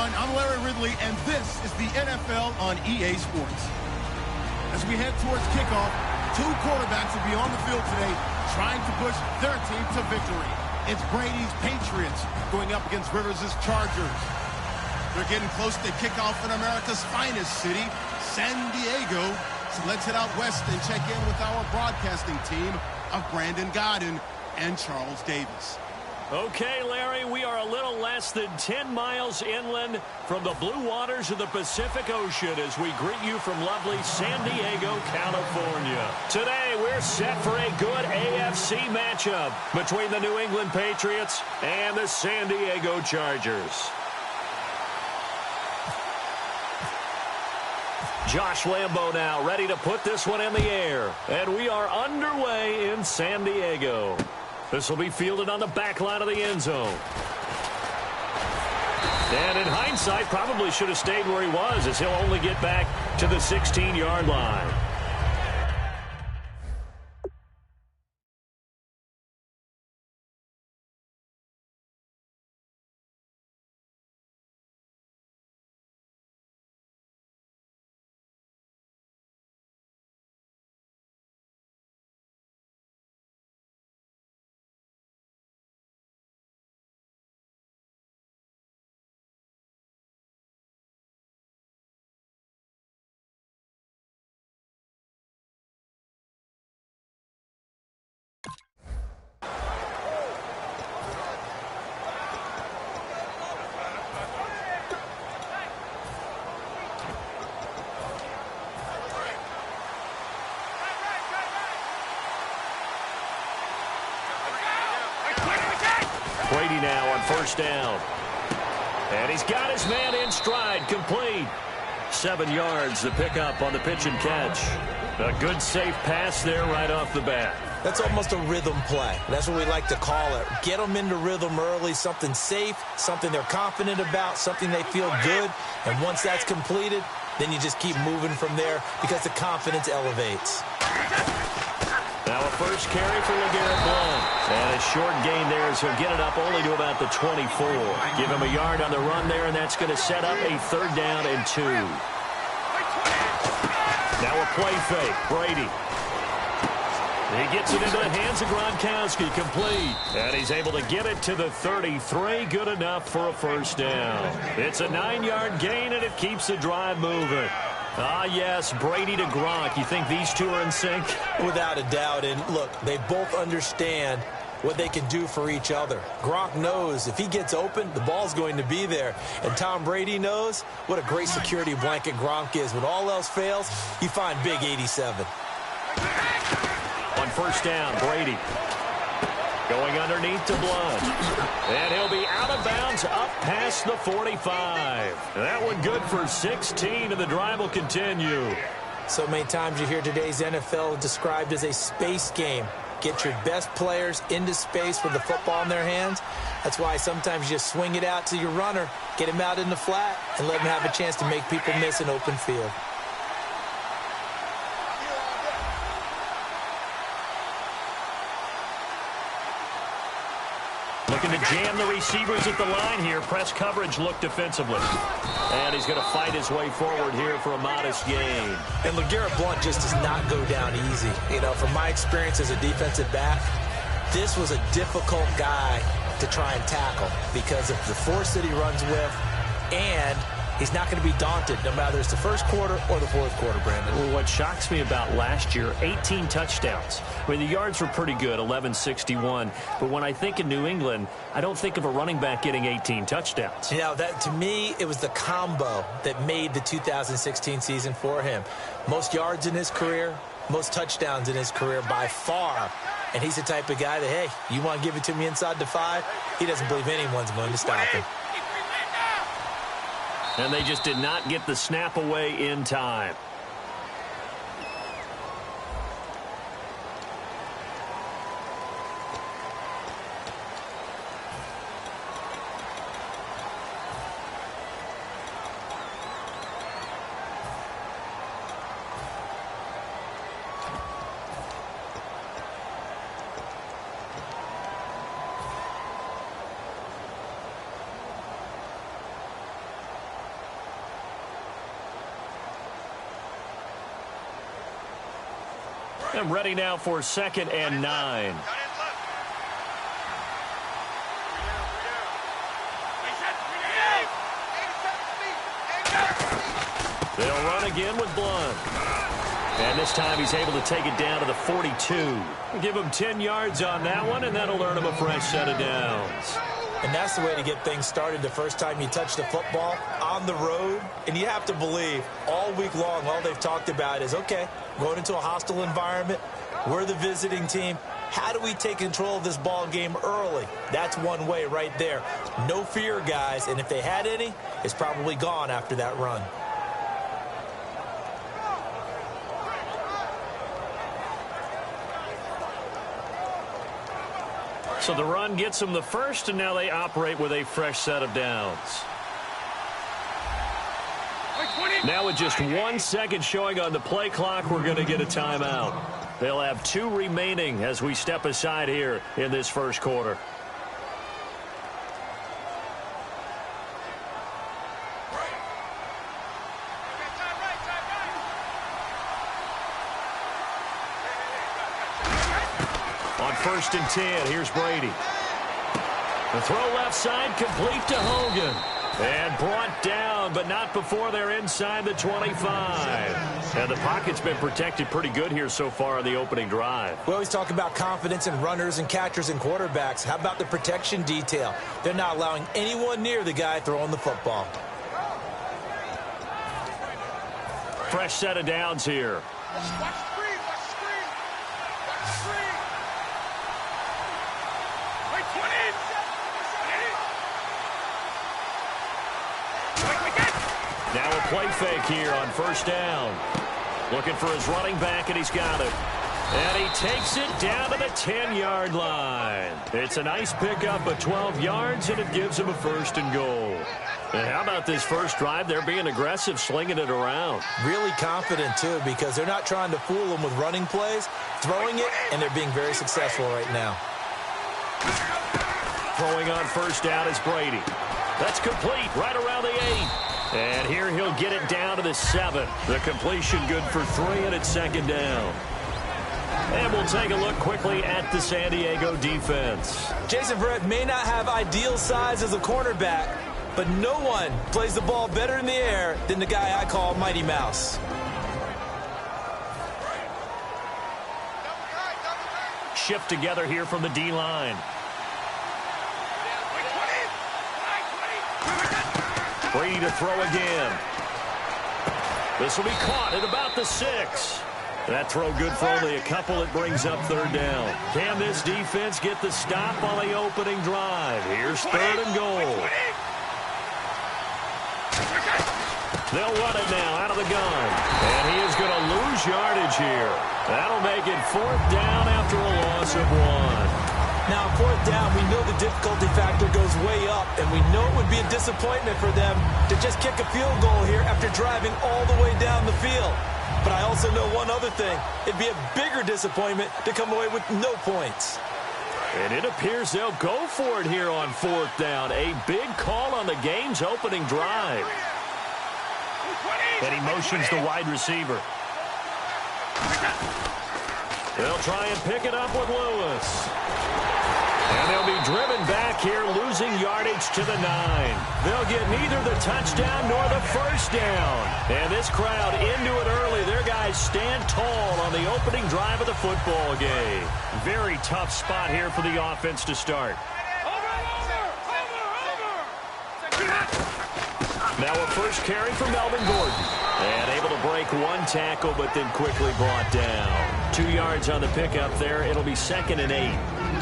everyone. I'm Larry Ridley, and this is the NFL on EA Sports. As we head towards kickoff, two quarterbacks will be on the field today trying to push their team to victory. It's Brady's Patriots going up against Rivers' Chargers. They're getting close to kickoff in America's finest city, San Diego. So let's head out west and check in with our broadcasting team of Brandon Godden and Charles Davis. Okay, Larry, we are a little less than 10 miles inland from the blue waters of the Pacific Ocean as we greet you from lovely San Diego, California. Today, we're set for a good AFC matchup between the New England Patriots and the San Diego Chargers. Josh Lambo now ready to put this one in the air. And we are underway in San Diego. This will be fielded on the back line of the end zone. And in hindsight, probably should have stayed where he was, as he'll only get back to the 16-yard line. Brady now on first down. And he's got his man in stride, complete. 7 yards, the pickup on the pitch and catch. A good safe pass there right off the bat. That's almost a rhythm play. That's what we like to call it. Get them into rhythm early, something safe, something they're confident about, something they feel good. And once that's completed, then you just keep moving from there because the confidence elevates. Now a first carry for LeGarrette Blount. And a short gain there as he'll get it up only to about the 24. Give him a yard on the run there, and that's going to set up a 3rd down and 2. Now a play fake. Brady. He gets it into the hands of Gronkowski, complete. And he's able to get it to the 33. Good enough for a first down. It's a 9-yard gain, and it keeps the drive moving. Ah, yes, Brady to Gronk. You think these two are in sync? Without a doubt. And look, they both understand what they can do for each other. Gronk knows if he gets open, the ball's going to be there. And Tom Brady knows what a great security blanket Gronk is. When all else fails, you find big 87. On first down, Brady going underneath to Blount. And he'll be out of bounds up past the 45. That one good for 16, and the drive will continue. So many times you hear today's NFL described as a space game. Get your best players into space with the football in their hands. That's why sometimes you just swing it out to your runner, get him out in the flat, and let him have a chance to make people miss an open field. Looking to jam the receivers at the line here. Press coverage look defensively. And he's going to fight his way forward here for a modest gain. And LeGarrette Blount just does not go down easy. You know, from my experience as a defensive back, this was a difficult guy to try and tackle because of the force that he runs with, and he's not going to be daunted no matter it's the first quarter or the fourth quarter, Brandon. Well, what shocks me about last year, 18 touchdowns. I mean, the yards were pretty good, 1161. But when I think of New England, I don't think of a running back getting 18 touchdowns. You know, that to me, it was the combo that made the 2016 season for him. Most yards in his career, most touchdowns in his career by far. And he's the type of guy that, hey, you want to give it to me inside the 5? He doesn't believe anyone's going to stop him. And they just did not get the snap away in time. And ready now for 2nd and 9. They'll run again with Blunt. And this time he's able to take it down to the 42. Give him 10 yards on that one, and that'll earn him a fresh set of downs. And that's the way to get things started the first time you touch the football on the road. And you have to believe all week long, all they've talked about is, okay, going into a hostile environment. We're the visiting team. How do we take control of this ball game early? That's one way right there. No fear, guys. And if they had any, it's probably gone after that run. So the run gets them the first, and now they operate with a fresh set of downs. Now with just 1 second showing on the play clock, we're going to get a timeout. They'll have 2 remaining as we step aside here in this first quarter. On 1st and 10, here's Brady. The throw left side, complete to Hogan. And brought down, but not before they're inside the 25. And the pocket's been protected pretty good here so far in the opening drive. We always talk about confidence in runners and catchers and quarterbacks. How about the protection detail? They're not allowing anyone near the guy throwing the football. Fresh set of downs here. Now a play fake here on 1st down. Looking for his running back, and he's got it. And he takes it down to the 10-yard line. It's a nice pickup of 12 yards, and it gives him a 1st and goal. And how about this first drive? They're being aggressive, slinging it around. Really confident, too, because they're not trying to fool them with running plays, throwing it, and they're being very successful right now. Throwing on 1st down is Brady. That's complete right around the 8. And here he'll get it down to the 7. The completion good for 3, and it's 2nd down. And we'll take a look quickly at the San Diego defense. Jason Verrett may not have ideal size as a cornerback, but no one plays the ball better in the air than the guy I call Mighty Mouse. Shift together here from the D-line. Brady to throw again. This will be caught at about the 6. That throw good for only a couple. It brings up 3rd down. Can this defense get the stop on the opening drive? Here's 3rd and goal. They'll run it now out of the gun. And he is going to lose yardage here. That'll make it 4th down after a loss of 1. Now, 4th down, we know the difficulty factor goes way up, and we know it would be a disappointment for them to just kick a field goal here after driving all the way down the field. But I also know one other thing. It'd be a bigger disappointment to come away with no points. And it appears they'll go for it here on 4th down. A big call on the game's opening drive. And he motions the wide receiver. They'll try and pick it up with Lewis. And they'll be driven back here, losing yardage to the 9. They'll get neither the touchdown nor the 1st down. And this crowd into it early. Their guys stand tall on the opening drive of the football game. Very tough spot here for the offense to start. Now a first carry for Melvin Gordon. And able to break 1 tackle, but then quickly brought down. 2 yards on the pickup there. It'll be 2nd and 8.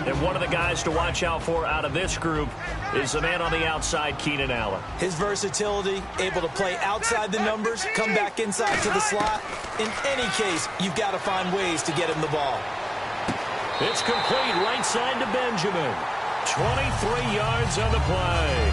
And one of the guys to watch out for out of this group is the man on the outside, Keenan Allen. His versatility, able to play outside the numbers, come back inside to the slot. In any case, you've got to find ways to get him the ball. It's complete right side to Benjamin. 23 yards on the play.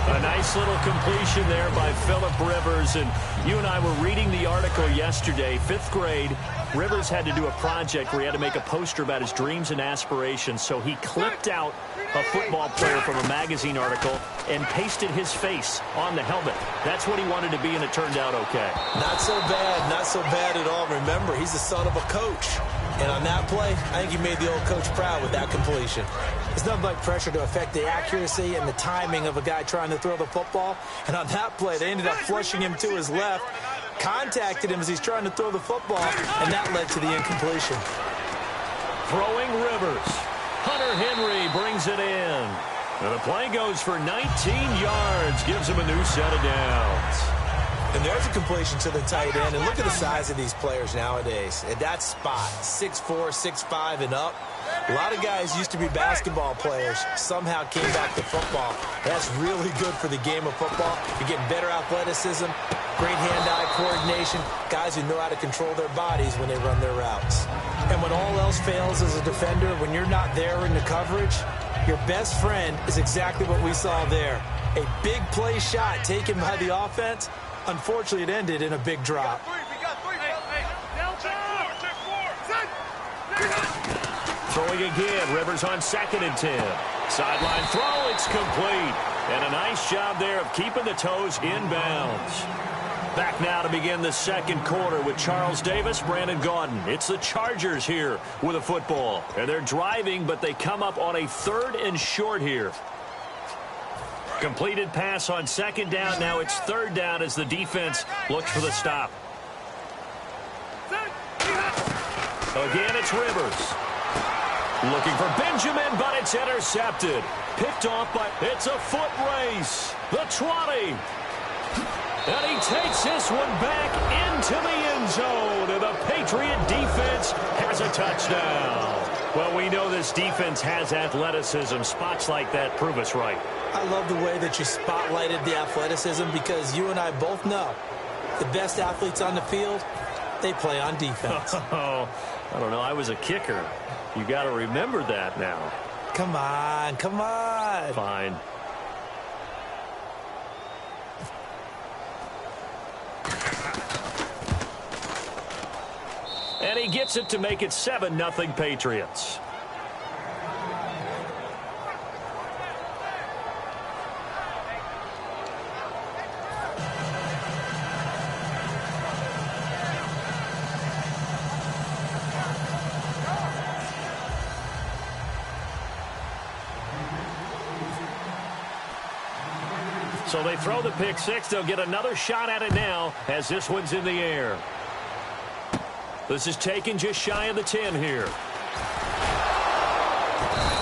A nice little completion there by Phillip Rivers. And you and I were reading the article yesterday, 5th grade. Rivers had to do a project where he had to make a poster about his dreams and aspirations. So he clipped out a football player from a magazine article and pasted his face on the helmet. That's what he wanted to be, and it turned out okay. Not so bad at all. Remember, he's the son of a coach. And on that play, I think he made the old coach proud with that completion. There's nothing like pressure to affect the accuracy and the timing of a guy trying to throw the football. And on that play, they ended up flushing him to his left, contacted him as he's trying to throw the football, and that led to the incompletion. Throwing Rivers. Hunter Henry brings it in. And the play goes for 19 yards, gives him a new set of downs. And there's a completion to the tight end. And look at the size of these players nowadays. At that spot, 6'4", 6'5", and up. A lot of guys used to be basketball players, somehow came back to football. That's really good for the game of football. You're getting better athleticism, great hand-eye coordination, guys who know how to control their bodies when they run their routes. And when all else fails as a defender, when you're not there in the coverage, your best friend is exactly what we saw there. A big play shot taken by the offense. Unfortunately, it ended in a big drop. Throwing again, Rivers on 2nd and 10. Sideline throw, it's complete. And a nice job there of keeping the toes in bounds. Back now to begin the second quarter with Charles Davis, Brandon Gaudin. It's the Chargers here with a football. And they're driving, but they come up on a 3rd and short here. Completed pass on 2nd down. Now it's 3rd down as the defense looks for the stop. Again, it's Rivers. Looking for Benjamin, but it's intercepted. Picked off by... It's a foot race. The 20. And he takes this one back into the end zone. And the Patriot defense has a touchdown. Well, we know this defense has athleticism. Spots like that prove us right. I love the way that you spotlighted the athleticism because you and I both know the best athletes on the field, they play on defense. Oh, I don't know. I was a kicker. You got to remember that now. Come on, come on. Fine. And he gets it to make it 7-0 Patriots. So they throw the pick six. They'll get another shot at it now as this one's in the air. This is taken just shy of the 10 here.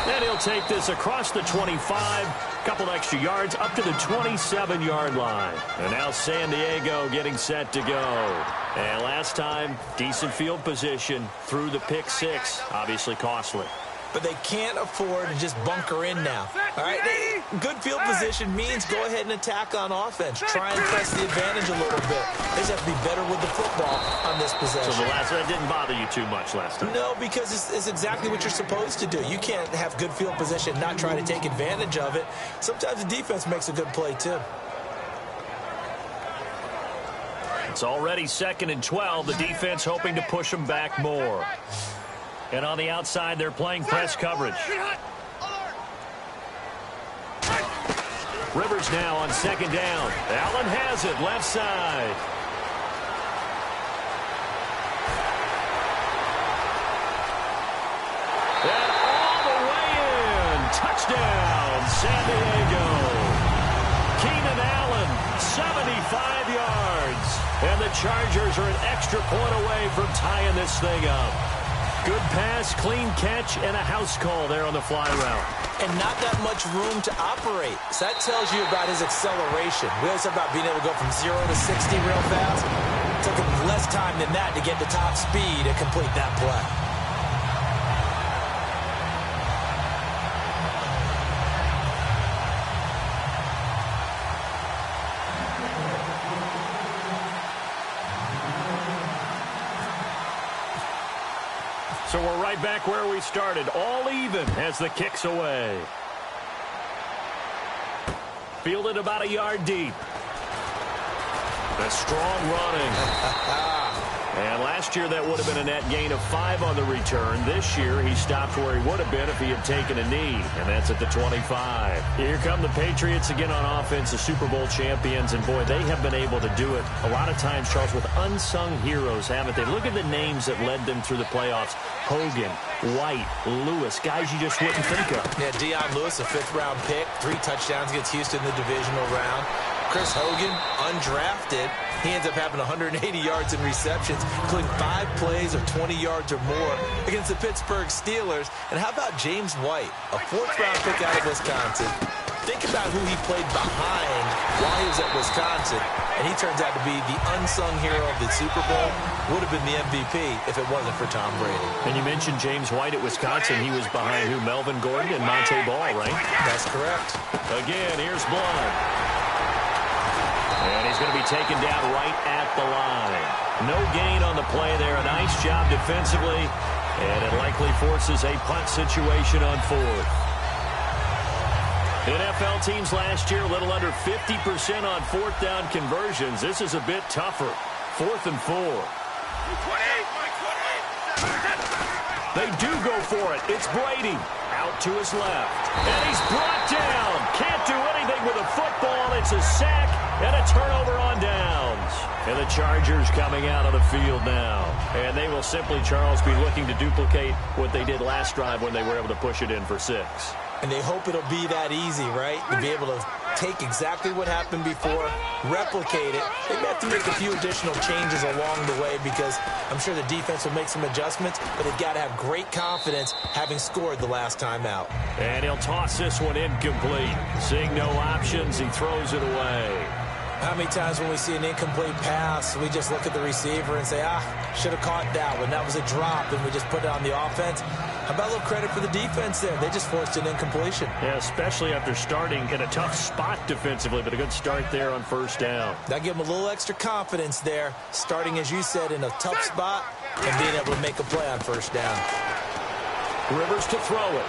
And he'll take this across the 25. Couple extra yards up to the 27-yard line. And now San Diego getting set to go. And last time, decent field position through the pick six. Obviously costly. But they can't afford to just bunker in now. All right, good field position means go ahead and attack on offense. Try and press the advantage a little bit. They just have to be better with the football on this possession. So that didn't bother you too much last time? No, because it's exactly what you're supposed to do. You can't have good field position and not try to take advantage of it. Sometimes the defense makes a good play, too. It's already 2nd and 12. The defense hoping to push them back more. And on the outside, they're playing press coverage. Rivers now on 2nd down. Allen has it, left side. And all the way in. Touchdown, San Diego. Keenan Allen, 75 yards. And the Chargers are an extra point away from tying this thing up. Good pass, clean catch, and a house call there on the fly route. And not that much room to operate. So that tells you about his acceleration. We always talk about being able to go from 0 to 60 real fast. It took him less time than that to get to top speed and complete that play. So we're right back where we started, all even as the kick's away. Fielded about a yard deep. The strong running. And last year, that would have been a net gain of 5 on the return. This year, he stopped where he would have been if he had taken a knee, and that's at the 25. Here come the Patriots again on offense, the Super Bowl champions, and boy, they have been able to do it a lot of times, Charles, with unsung heroes, haven't they? Look at the names that led them through the playoffs. Hogan, White, Lewis, guys you just wouldn't think of. Yeah, Dion Lewis, a 5th-round pick, 3 touchdowns against Houston in the divisional round. Chris Hogan, undrafted. He ends up having 180 yards in receptions, including 5 plays of 20 yards or more against the Pittsburgh Steelers. And how about James White, a 4th-round pick out of Wisconsin? Think about who he played behind while he was at Wisconsin, and he turns out to be the unsung hero of the Super Bowl. Would have been the MVP if it wasn't for Tom Brady. And you mentioned James White at Wisconsin. He was behind who? Melvin Gordon and Monte Ball, right? That's correct. Again, here's Blood. And he's going to be taken down right at the line. No gain on the play there. A nice job defensively. And it likely forces a punt situation on 4th. NFL teams last year, a little under 50% on 4th down conversions. This is a bit tougher. 4th and 4. They do go for it. It's Brady out to his left. And he's brought down. Can't do anything with a football. It's a sack and a turnover on downs. And the Chargers coming out of the field now. And they will simply, Charles, be looking to duplicate what they did last drive when they were able to push it in for 6. And they hope it'll be that easy, right? To be able to take exactly what happened before, replicate it. They may have to make a few additional changes along the way because I'm sure the defense will make some adjustments, but they've got to have great confidence having scored the last time out. And he'll toss this one incomplete. Seeing no options, he throws it away. How many times when we see an incomplete pass, we just look at the receiver and say, should have caught that one. That was a drop, and we just put it on the offense. How about a little credit for the defense there? They just forced an incompletion. Yeah, especially after starting in a tough spot defensively, but a good start there on 1st down. That give them a little extra confidence there, starting, as you said, in a tough spot and being able to make a play on 1st down. Rivers to throw it.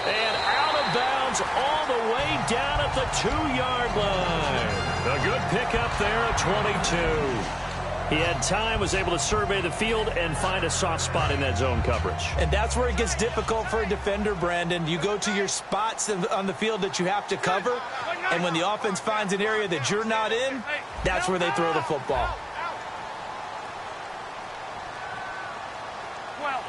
And out of bounds all the way down at the 2-yard line. A good pickup there at 22. He had time, was able to survey the field and find a soft spot in that zone coverage. And that's where it gets difficult for a defender, Brandon. You go to your spots on the field that you have to cover, and when the offense finds an area that you're not in, that's where they throw the football. 12.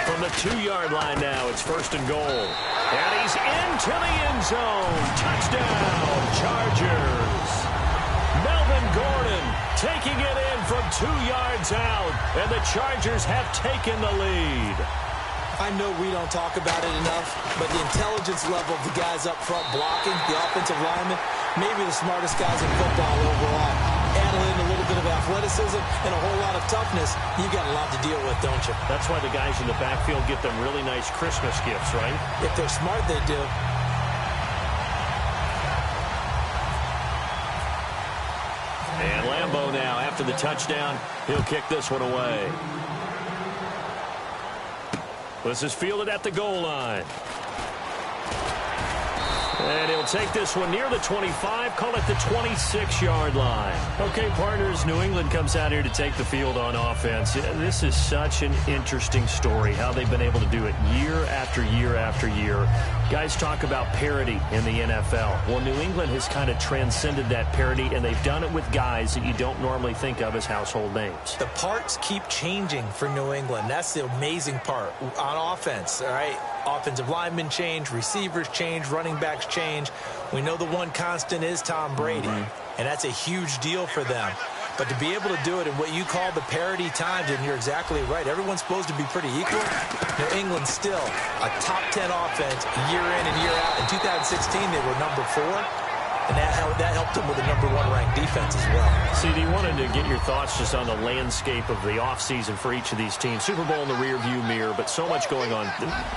From the 2-yard line now, it's 1st and goal. And he's into the end zone. Touchdown, Chargers. Melvin Gordon taking it in from 2 yards out. And the Chargers have taken the lead. I know we don't talk about it enough, but the intelligence level of the guys up front blocking, the offensive linemen, maybe the smartest guys in football overall. Add in a little bit of athleticism and a whole lot of toughness, you've got a lot to deal with, don't you? That's why the guys in the backfield get them really nice Christmas gifts, right? If they're smart, they do. And Lambeau now, after the touchdown, he'll kick this one away. This is fielded at the goal line. And he'll take this one near the 25, call it the 26-yard line. Okay, partners, New England comes out here to take the field on offense. This is such an interesting story, how they've been able to do it year after year after year. Guys talk about parity in the NFL. Well, New England has kind of transcended that parity, and they've done it with guys that you don't normally think of as household names. The parts keep changing for New England. That's the amazing part on offense, all right? Offensive linemen change, receivers change, running backs change. We know the one constant is Tom Brady, and that's a huge deal for them. But to be able to do it in what you call the parity times, and you're exactly right, everyone's supposed to be pretty equal. New England still a top 10 offense year in and year out. In 2016, they were number 4. And that helped them with a number 1 ranked defense as well. CD, wanted to get your thoughts just on the landscape of the offseason for each of these teams. Super Bowl in the rearview mirror, but so much going on.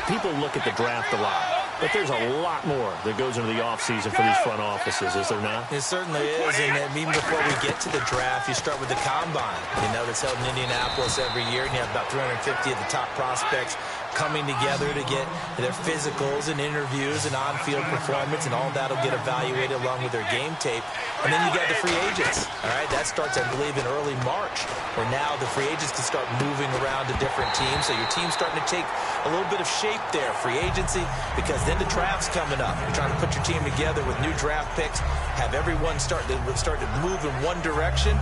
People look at the draft a lot. But there's a lot more that goes into the offseason for these front offices, is there not? It certainly is, and even before we get to the draft, you start with the combine. You know, that's held in Indianapolis every year, and you have about 350 of the top prospects coming together to get their physicals and interviews and on-field performance, and all that will get evaluated along with their game tape. And then you got the free agents, all right? That starts, I believe, in early March, where now the free agents can start moving around to different teams, so your team's starting to take a little bit of shape there, free agency, because then the draft's coming up. You're trying to put your team together with new draft picks, have everyone start to move in one direction,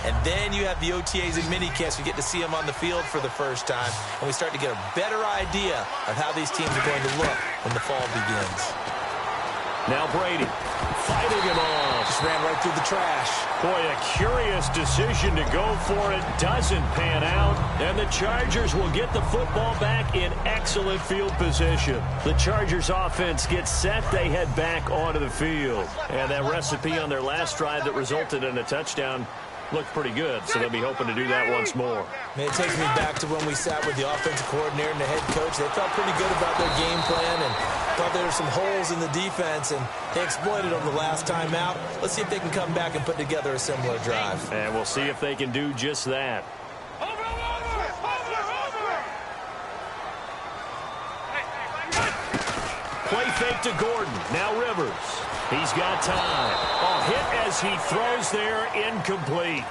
and then you have the OTAs and minicamps. We get to see them on the field for the first time, and we start to get a better idea of how these teams are going to look when the fall begins. Now Brady fighting him off. Just ran right through the trash. Boy, a curious decision to go for it. Doesn't pan out. And the Chargers will get the football back in excellent field position. The Chargers offense gets set. They head back onto the field. And that recipe on their last drive that resulted in a touchdown looked pretty good, so they'll be hoping to do that once more. It takes me back to when we sat with the offensive coordinator and the head coach. They felt pretty good about their game plan and thought there were some holes in the defense, and they exploited them the last time out. Let's see if they can come back and put together a similar drive. And we'll see if they can do just that. Play fake to Gordon. Now Rivers. He's got time. A hit as he throws there, incomplete.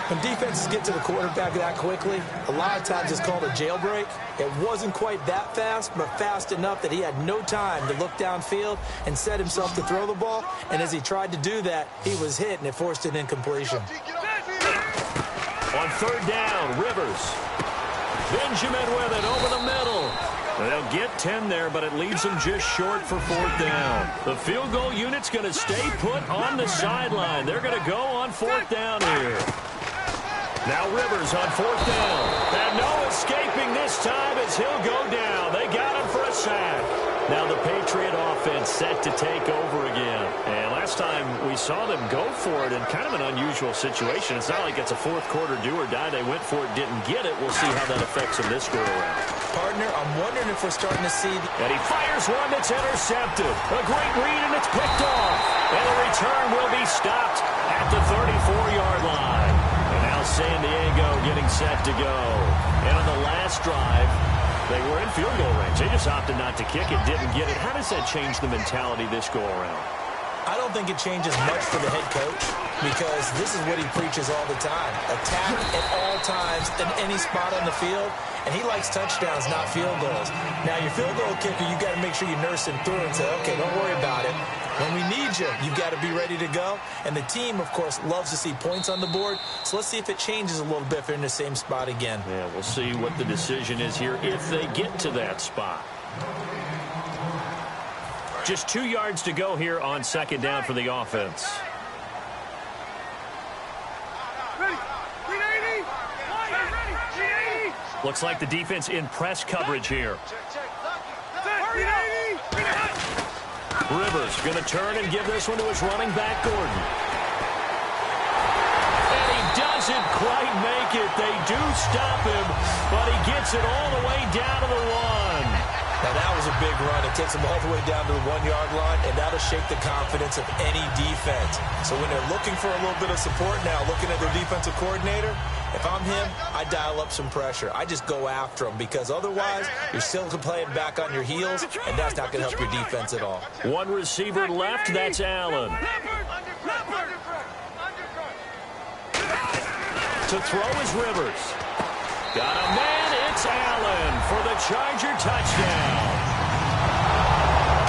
When defenses get to the quarterback that quickly, a lot of times it's called a jailbreak. It wasn't quite that fast, but fast enough that he had no time to look downfield and set himself to throw the ball. And as he tried to do that, he was hit, and it forced an incompletion. On third down, Rivers. Benjamin with it over the middle. They'll get 10 there, but it leaves them just short for fourth down. The field goal unit's going to stay put on the sideline. They're going to go on fourth down here. Now Rivers on fourth down. And no escaping this time as he'll go down. They got him for a sack. Now the Patriot offense set to take over again. And last time we saw them go for it in kind of an unusual situation. It's not like it's a fourth quarter do or die. They went for it, didn't get it. We'll see how that affects them this go around. Partner, I'm wondering if we're starting to see... And he fires one that's intercepted. A great read, and it's picked off. And the return will be stopped at the 34-yard line. And now San Diego getting set to go. And on the last drive, they were in field goal range. They just opted not to kick it, didn't get it. How does that change the mentality this go around? I don't think it changes much for the head coach, because this is what he preaches all the time. Attack at all times in any spot on the field, and he likes touchdowns, not field goals. Now, your field goal kicker, you got to make sure you nurse him through and say, okay, don't worry about it. When we need you, you've got to be ready to go. And the team, of course, loves to see points on the board. So let's see if it changes a little bit if they're in the same spot again. Yeah, we'll see what the decision is here if they get to that spot. Just 2 yards to go here on second down for the offense. Looks like the defense in press coverage here. Rivers going to turn and give this one to his running back, Gordon. And he doesn't quite make it. They do stop him, but he gets it all the way down to the 1. Now, that was a big run. It takes them all the way down to the 1-yard line, and that'll shake the confidence of any defense. So when they're looking for a little bit of support now, looking at their defensive coordinator, if I'm him, I dial up some pressure. I just go after them, because otherwise you're still playing back on your heels, and that's not going to help your defense at all. One receiver left, that's Allen. To throw is Rivers. Got a man, it's Allen for the Charger touchdown.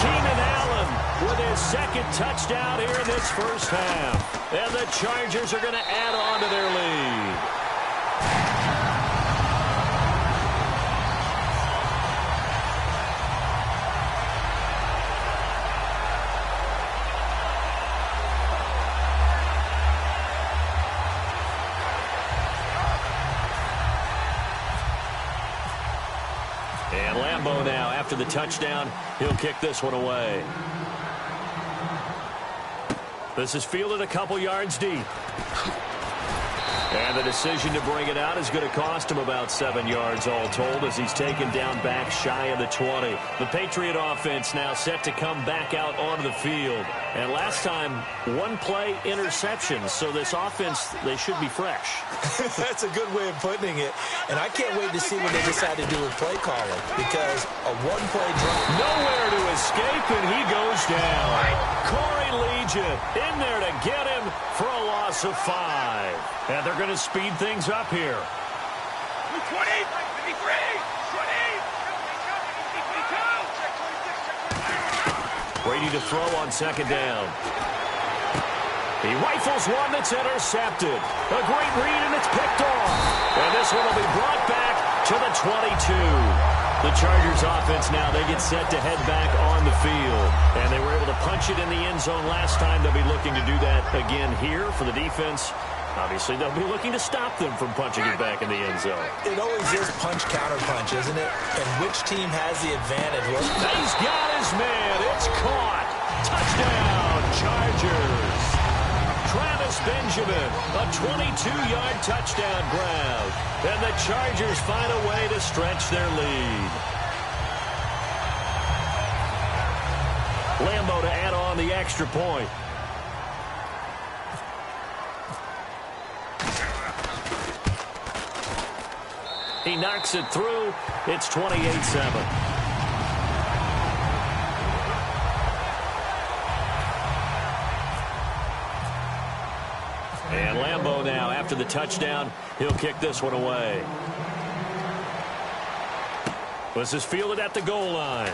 Keenan Allen with his second touchdown here in this first half. And the Chargers are going to add on to their lead. And Lambeau now, after the touchdown, he'll kick this one away. This is fielded a couple yards deep. And the decision to bring it out is going to cost him about 7 yards all told as he's taken down back shy of the 20. The Patriot offense now set to come back out onto the field. And last time, one play interception. So this offense, they should be fresh. That's a good way of putting it. And I can't wait to see what they decide to do with play calling, because a one-play drive. Nowhere to escape, and he goes down. Corey Legion in there to get him for a loss of 5. And they're going to speed things up here. 20, 53, 20. Brady to throw on second down. He rifles one that's intercepted. A great read, and it's picked off. And this one will be brought back to the 22. The Chargers offense now, they get set to head back on the field. And they were able to punch it in the end zone last time. They'll be looking to do that again here for the defense. Obviously, they'll be looking to stop them from punching it back in the end zone. It always is punch-counter-punch, isn't it? And which team has the advantage? Well, he's got his man. It's caught. Touchdown, Chargers. Travis Benjamin, a 22-yard touchdown grab. And the Chargers find a way to stretch their lead. Lambo to add on the extra point. He knocks it through. It's 28-7. And Lambo now, after the touchdown, he'll kick this one away. This is fielded at the goal line.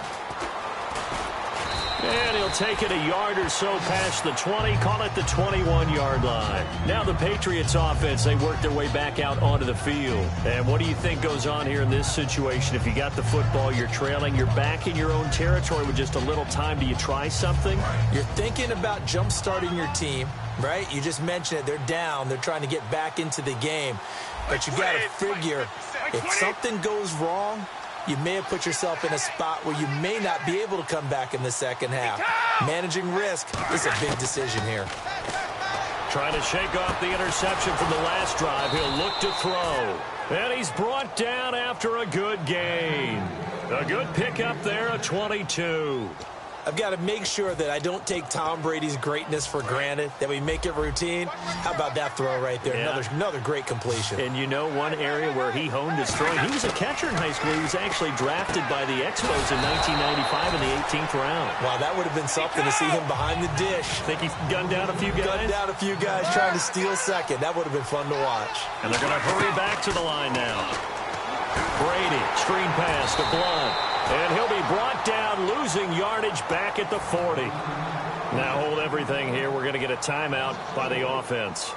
And he'll take it a yard or so past the 20, call it the 21-yard line. Now the Patriots offense, they work their way back out onto the field. And what do you think goes on here in this situation? If you got the football, you're trailing, you're back in your own territory with just a little time. Do you try something? You're thinking about jump-starting your team, right? You just mentioned it. They're down. They're trying to get back into the game. But you got to figure, if something goes wrong, you may have put yourself in a spot where you may not be able to come back in the second half. Managing risk is a big decision here. Trying to shake off the interception from the last drive. He'll look to throw. And he's brought down after a good gain. A good pickup there, a 22. I've got to make sure that I don't take Tom Brady's greatness for granted, that we make it routine. How about that throw right there? Yeah. Another great completion. And you know one area where he honed his throwing? He was a catcher in high school. He was actually drafted by the Expos in 1995 in the 18th round. Wow, that would have been something to see him behind the dish. Think he gunned down a few guys? Gunned down a few guys trying to steal second. That would have been fun to watch. And they're going to hurry back to the line now. Brady, screen pass to Blunt. And he'll be brought down, losing yardage back at the 40. Now hold everything here. We're going to get a timeout by the offense.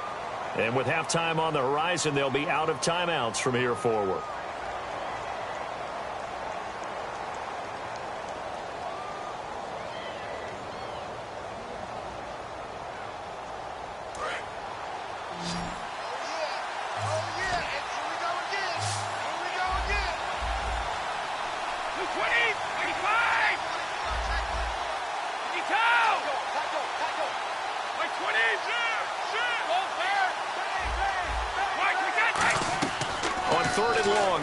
And with halftime on the horizon, they'll be out of timeouts from here forward.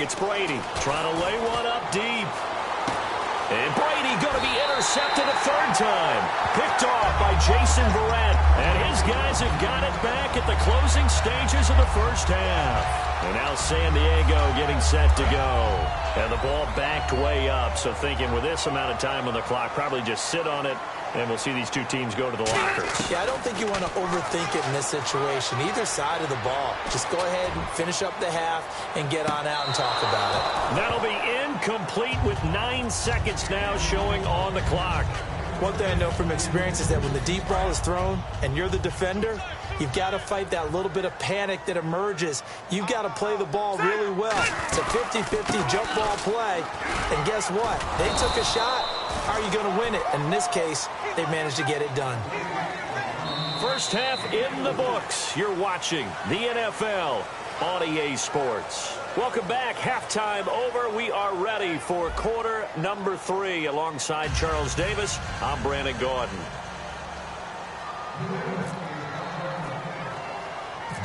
It's Brady trying to lay one up deep. And Brady going to be intercepted a third time. Picked off by Jason Verrett. And his guys have got it back at the closing stages of the first half. And now San Diego getting set to go. And the ball backed way up. So thinking with this amount of time on the clock, probably just sit on it. And we'll see these two teams go to the lockers. Yeah, I don't think you want to overthink it in this situation. Either side of the ball. Just go ahead and finish up the half and get on out and talk about it. That'll be incomplete with 9 seconds now showing on the clock. One thing I know from experience is that when the deep ball is thrown and you're the defender, you've got to fight that little bit of panic that emerges. You've got to play the ball really well. It's a 50-50 jump ball play. And guess what? They took a shot. How are you going to win it? And in this case, they managed to get it done. First half in the books. You're watching the NFL on EA Sports. Welcome back. Halftime over. We are ready for quarter number 3. Alongside Charles Davis, I'm Brandon Gaudin.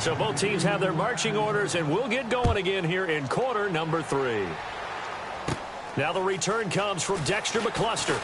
So both teams have their marching orders, and we'll get going again here in quarter number 3. Now the return comes from Dexter McCluster.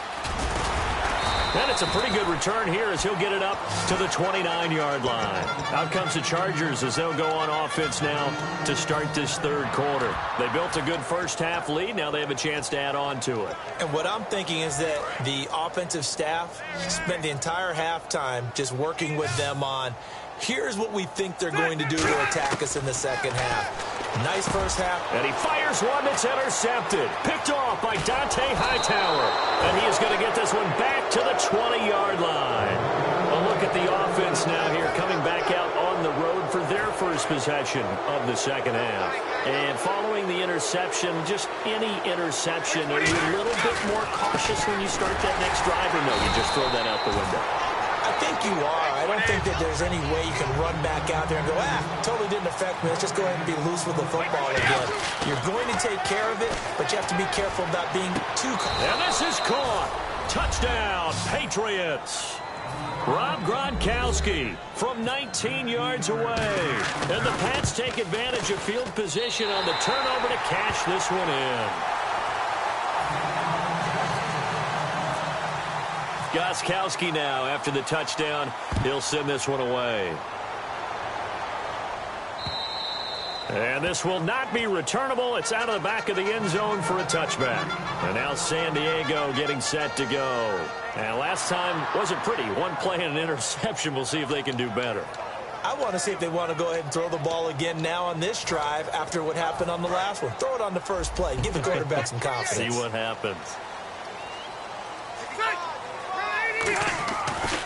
And it's a pretty good return here as he'll get it up to the 29-yard line. Out comes the Chargers as they'll go on offense now to start this third quarter. They built a good first-half lead. Now they have a chance to add on to it. And what I'm thinking is that the offensive staff spent the entire halftime just working with them on, here's what we think they're going to do to attack us in the second half. Nice first half. And he fires one that's intercepted. Picked off by Dante Hightower. And he is going to get this one back to the 20-yard line. A look at the offense now here, coming back out on the road for their first possession of the second half. And following the interception, just any interception, are you a little bit more cautious when you start that next drive, or no, you just throw that out the window? I think you are. I don't think that there's any way you can run back out there and go, totally didn't affect me. Let's just go ahead and be loose with the football again. You're going to take care of it, but you have to be careful about being too cautious. And this is caught. Touchdown, Patriots. Rob Gronkowski from 19 yards away. And the Pats take advantage of field position on the turnover to cash this one in. Gostkowski now, after the touchdown, he'll send this one away. And this will not be returnable. It's out of the back of the end zone for a touchback. And now San Diego getting set to go. And last time wasn't pretty. One play and an interception. We'll see if they can do better. I want to see if they want to go ahead and throw the ball again now on this drive after what happened on the last one. Throw it on the first play. Give the quarterback some confidence. See what happens.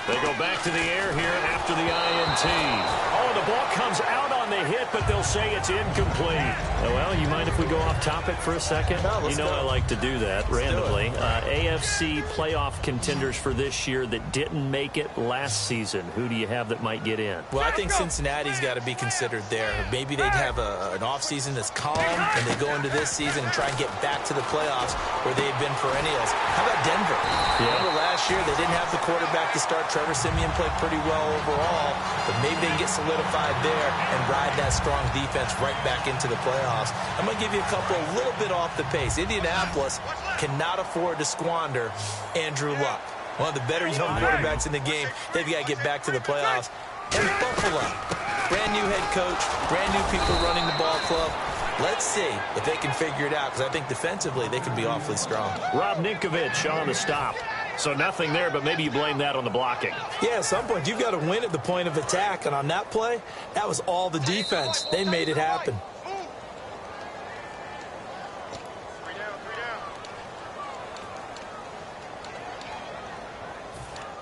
They go back to the air here after the INT. Oh, the ball comes out on the hit, but they'll say it's incomplete. Well, you mind if we go off topic for a second? No, you know I like to do that randomly. AFC playoff contenders for this year that didn't make it last season. Who do you have that might get in? Well, I think Cincinnati's got to be considered there. Maybe they'd have an offseason that's calm, and they go into this season and try and get back to the playoffs where they've been perennials. How about Denver? Yeah. Remember last year they didn't have the quarterback to start. Trevor Siemian played pretty well overall, but maybe they can get solidified there and ride that strong defense right back into the playoffs. I'm going to give you a little bit off the pace. Indianapolis cannot afford to squander Andrew Luck, one of the better young quarterbacks in the game. They've got to get back to the playoffs. And Buffalo, brand new head coach, brand new people running the ball club. Let's see if they can figure it out, because I think defensively they can be awfully strong. Rob Ninkovich on the stop. So nothing there, but maybe you blame that on the blocking. Yeah, at some point you've got to win at the point of attack, and on that play, that was all the defense. They made it happen.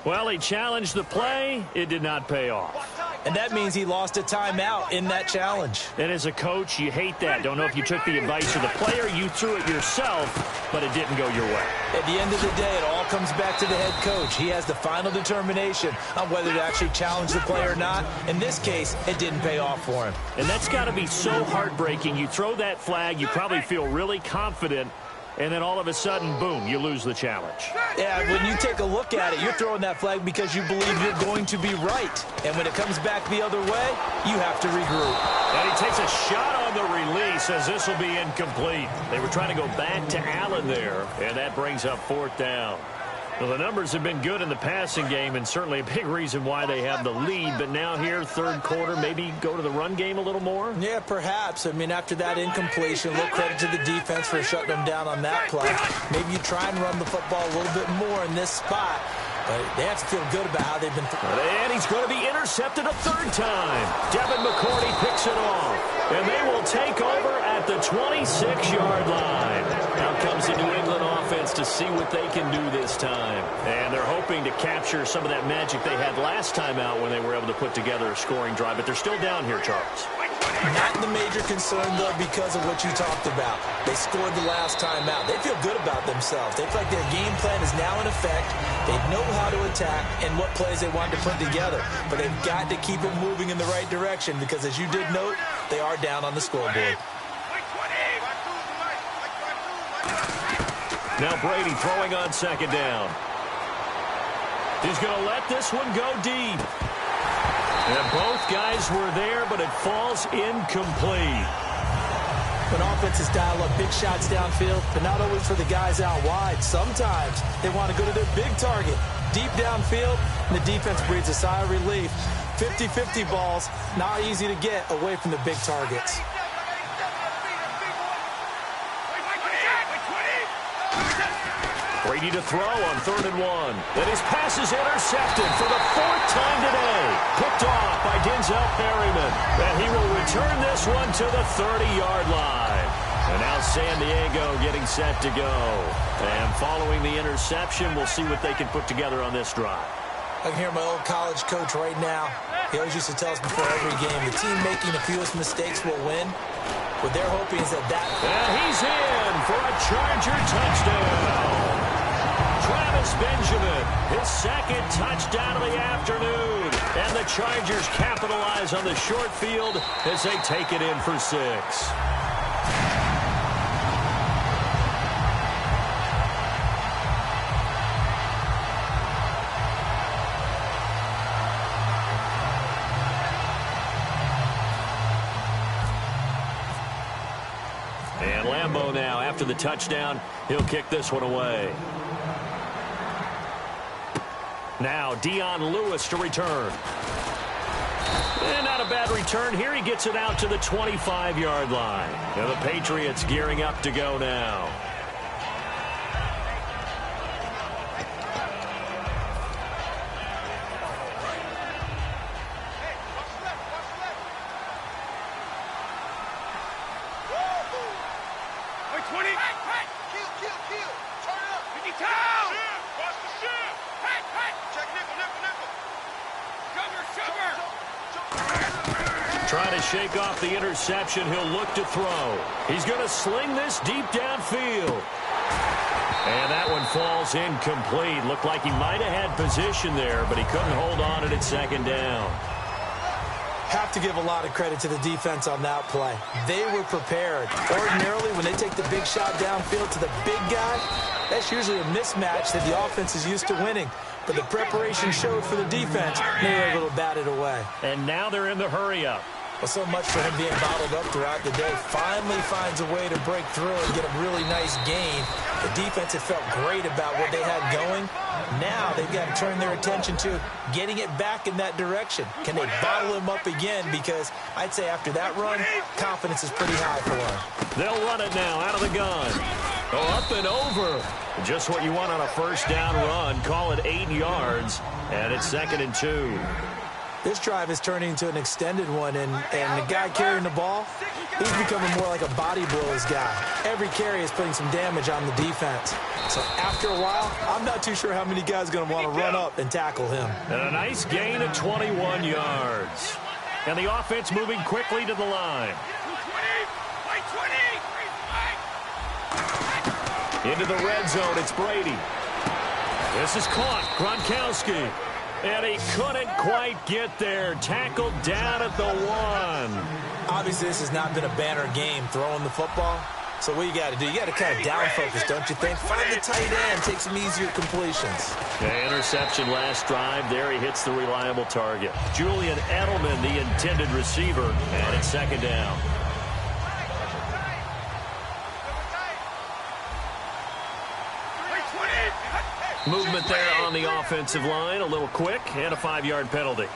Well, he challenged the play. It did not pay off. And that means he lost a timeout in that challenge. And as a coach, you hate that. Don't know if you took the advice of the player, you threw it yourself, but it didn't go your way. At the end of the day, it all comes back to the head coach. He has the final determination on whether to actually challenge the play or not. In this case, it didn't pay off for him. And that's got to be so heartbreaking. You throw that flag, you probably feel really confident, and then all of a sudden, boom, you lose the challenge. Yeah, when you take a look at it, you're throwing that flag because you believe you're going to be right. And when it comes back the other way, you have to regroup. And he takes a shot on the release as this will be incomplete. They were trying to go back to Allen there, and that brings up fourth down. Well, the numbers have been good in the passing game, and certainly a big reason why they have the lead. But now here, third quarter, maybe go to the run game a little more? Yeah, perhaps. I mean, after that incompletion, a little credit to the defense for shutting them down on that play. Maybe you try and run the football a little bit more in this spot. But they have to feel good about how they've been. And he's going to be intercepted a third time. Devin McCourty picks it off. And they will take over at the 26-yard line. Now comes the New England offense to see what they can do this time. And they're hoping to capture some of that magic they had last time out when they were able to put together a scoring drive. But they're still down here, Charles. Not the major concern, though, because of what you talked about. They scored the last time out. They feel good about themselves. They feel like their game plan is now in effect. They know how to attack and what plays they want to put together. But they've got to keep it moving in the right direction because, as you did note, they are down on the scoreboard. Now Brady throwing on second down. He's going to let this one go deep. And both guys were there, but it falls incomplete. When offenses dial up big shots downfield, but not always for the guys out wide. Sometimes they want to go to their big target, deep downfield, and the defense breathes a sigh of relief. 50-50 balls, not easy to get away from the big targets. Brady to throw on 3rd and 1. Then his pass is intercepted for the 4th time today. Picked off by Denzel Perryman. And he will return this one to the 30-yard line. And now San Diego getting set to go. And following the interception, we'll see what they can put together on this drive. I can hear my old college coach right now. He always used to tell us before every game, the team making the fewest mistakes will win. What they're hoping is that And he's in for a Charger touchdown. Travis Benjamin, his 2nd touchdown of the afternoon. And the Chargers capitalize on the short field as they take it in for 6. And Lambeau now, after the touchdown, he'll kick this one away. Now Dion Lewis to return. And not a bad return here. He gets it out to the 25-yard line. And the Patriots gearing up to go now. Trying to shake off the interception. He'll look to throw. He's going to sling this deep downfield. And that one falls incomplete. Looked like he might have had position there, but he couldn't hold on at 2nd down. Have to give a lot of credit to the defense on that play. They were prepared. Ordinarily, when they take the big shot downfield to the big guy, that's usually a mismatch that the offense is used to winning. But the preparation showed for the defense. They were able to bat it away. And now they're in the hurry-up. Well, so much for him being bottled up throughout the day. Finally finds a way to break through and get a really nice gain. The defense had felt great about what they had going. Now they've got to turn their attention to getting it back in that direction. Can they bottle him up again? Because I'd say after that run, confidence is pretty high for him. They'll run it now out of the gun. Up and over. Just what you want on a 1st down run. Call it 8 yards. And it's 2nd and 2. This drive is turning into an extended one, and the guy carrying the ball, he's becoming more like a body blows guy. Every carry is putting some damage on the defense. So after a while, I'm not too sure how many guys are going to want to run up and tackle him. And a nice gain of 21 yards. And the offense moving quickly to the line. Into the red zone, it's Brady. This is caught, Gronkowski. And he couldn't quite get there. Tackled down at the 1. Obviously, this has not been a banner game throwing the football. So what you got to do, you got to kind of down focus, don't you think? Find the tight end, take some easier completions. Yeah, interception last drive. There he hits the reliable target. Julian Edelman, the intended receiver, and it's 2nd down. Movement there on the offensive line, a little quick, and a 5-yard penalty.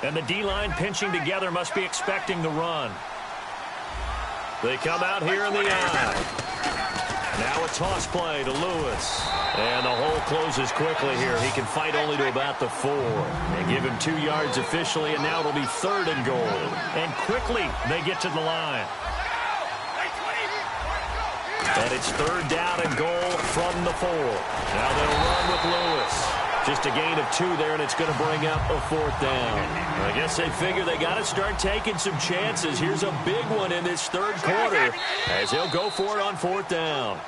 And the D-line pinching together, must be expecting the run. They come out here in the eye. Now a toss play to Lewis. And the hole closes quickly here. He can fight only to about the 4. They give him 2 yards officially, and now it'll be 3rd and goal. And quickly they get to the line. And it's 3rd down and goal from the 4. Now they'll run with Lewis. Just a gain of 2 there, and it's going to bring up a 4th down. I guess they figure they got to start taking some chances. Here's a big one in this 3rd quarter as he'll go for it on 4th down.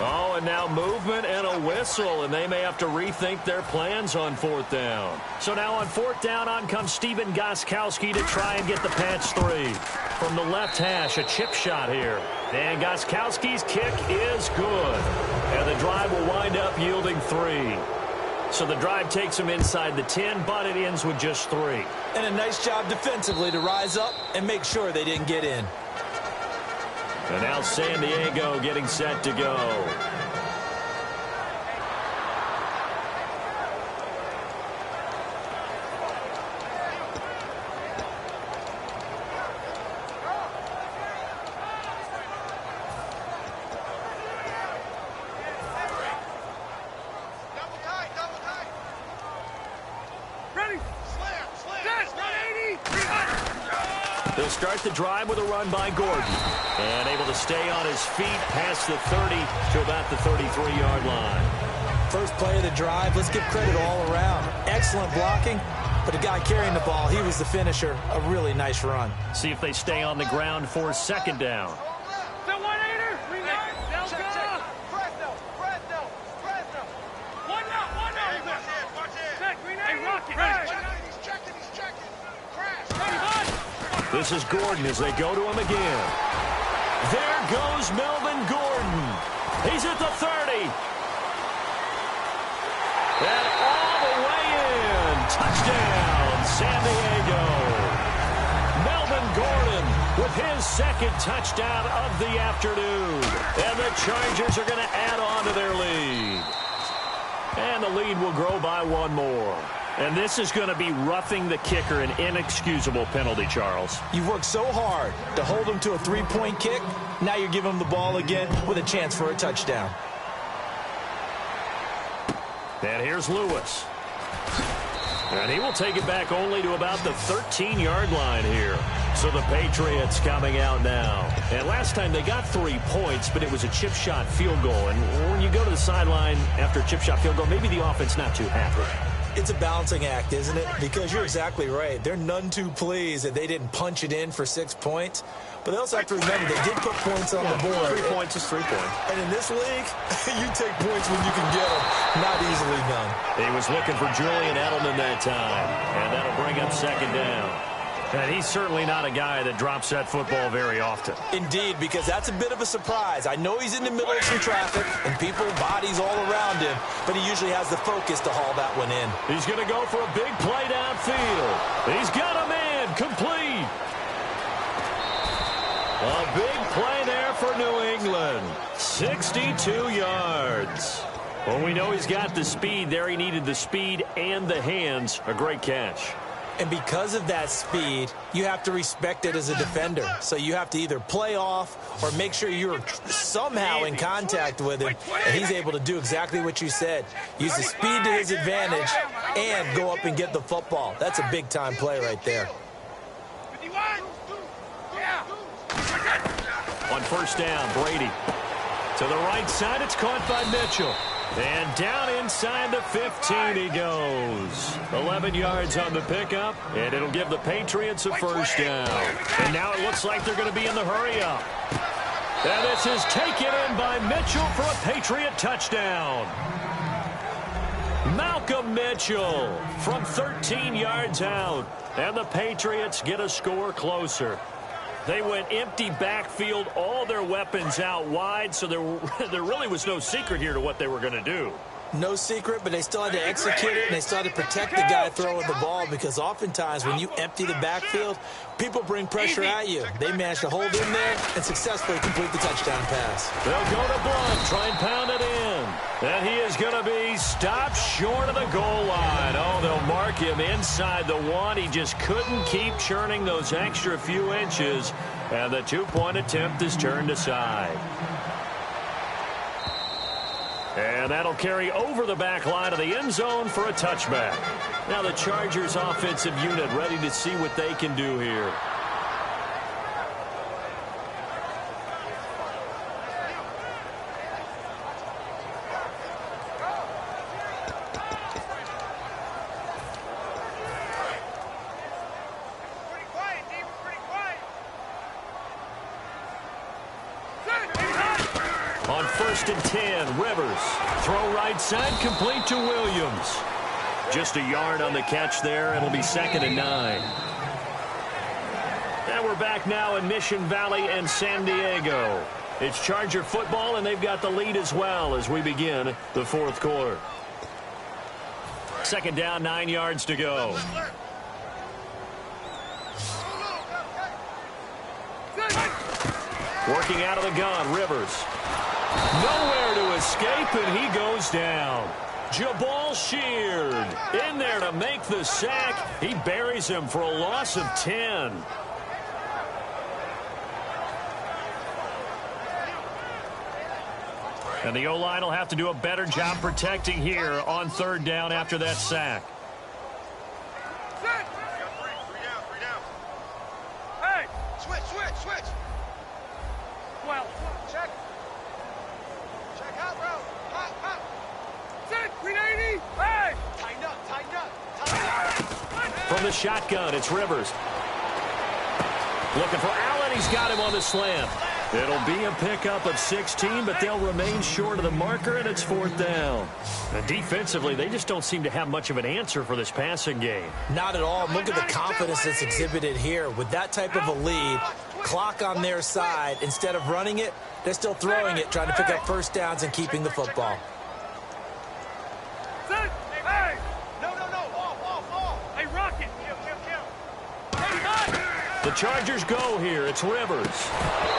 Oh, and now movement and a whistle, and they may have to rethink their plans on 4th down. So now on 4th down, on comes Stephen Gostkowski to try and get the patch 3. From the left hash, a chip shot here. And Gostkowski's kick is good. And the drive will wind up yielding 3. So the drive takes them inside the 10, but it ends with just 3. And a nice job defensively to rise up and make sure they didn't get in. And now San Diego getting set to go. They'll start the drive with a run by Gordon. And able to stay on his feet past the 30 to about the 33-yard line. First play of the drive, let's give credit all around. Excellent blocking, but the guy carrying the ball, he was the finisher. A really nice run. See if they stay on the ground for second down. This is Gordon as they go to him again. There goes Melvin Gordon. He's at the 30. And all the way in. Touchdown, San Diego. Melvin Gordon with his second touchdown of the afternoon. And the Chargers are going to add on to their lead. And the lead will grow by 1 more. And this is going to be roughing the kicker, an inexcusable penalty, Charles. You've worked so hard to hold him to a 3-point kick. Now you're giving him the ball again with a chance for a touchdown. And here's Lewis. And he will take it back only to about the 13-yard line here. So the Patriots coming out now. And last time they got 3 points, but it was a chip shot field goal. And when you go to the sideline after a chip shot field goal, maybe the offense not too happy. It's a balancing act, isn't it? Because you're exactly right. They're none too pleased that they didn't punch it in for 6 points. But they also have to remember they did put points on the board. 3 points is 3 points. And in this league, you take points when you can get them. Not easily done. He was looking for Julian Edelman that time. And that'll bring up second down. And he's certainly not a guy that drops that football very often. Indeed, because that's a bit of a surprise. I know he's in the middle of some traffic and people, bodies all around him, but he usually has the focus to haul that one in. He's going to go for a big play downfield. He's got a man complete. A big play there for New England. 62 yards. Well, we know he's got the speed there. He needed the speed and the hands. A great catch. And because of that speed, you have to respect it as a defender. So you have to either play off or make sure you're somehow in contact with him. And he's able to do exactly what you said. Use the speed to his advantage and go up and get the football. That's a big-time play right there. On first down, Brady. To the right side, it's caught by Mitchell. And down inside the 15 he goes. 11 yards on the pickup, and it'll give the Patriots a first down. And now it looks like they're going to be in the hurry-up. And this is taken in by Mitchell for a Patriot touchdown. Malcolm Mitchell from 13 yards out. And the Patriots get a score closer. They went empty backfield, all their weapons out wide, so there really was no secret here to what they were going to do. No secret, but they still had to execute it, and they still had to protect the guy throwing the ball, because oftentimes when you empty the backfield, people bring pressure at you. They managed to hold in there and successfully complete the touchdown pass. They'll go to Blunt, try and pound it in. And he is going to be stopped short of the goal line. Oh, they'll mark him inside the 1. He just couldn't keep churning those extra few inches, and the 2-point attempt is turned aside. And that'll carry over the back line of the end zone for a touchback. Now the Chargers offensive unit ready to see what they can do here. On first and 10, Rivers. Throw right side, complete to Williams. Just a yard on the catch there. It'll be second and 9. And we're back now in Mission Valley and San Diego. It's Charger football, and they've got the lead as well as we begin the fourth quarter. Second down, 9 yards to go. Working out of the gun, Rivers. Nowhere to escape, and he goes down. Jabal Sheard in there to make the sack. He buries him for a loss of 10. And the O-line will have to do a better job protecting here on third down after that sack. Three down. Hey, switch. Well, check out, bro. Hop. Sit, 380. Hey, tighten up. From the shotgun, it's Rivers. Looking for Allen. He's got him on the slant. It'll be a pickup of 16, but they'll remain short of the marker, and it's fourth down. And defensively, they just don't seem to have much of an answer for this passing game. Not at all. Look at the confidence that's exhibited here. With that type of a lead, clock on their side, instead of running it, they're still throwing it, trying to pick up first downs and keeping the football. Hey! No. Off. Hey, Rocket. The Chargers go here. It's Rivers.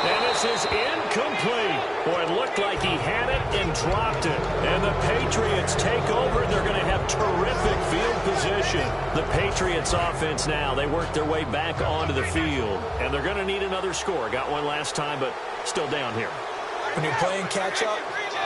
And this is incomplete. Boy, it looked like he had it and dropped it. And the Patriots take over, and they're going to have terrific field position. The Patriots offense now, they work their way back onto the field. And they're going to need another score. Got one last time, but still down here. When you're playing catch-up,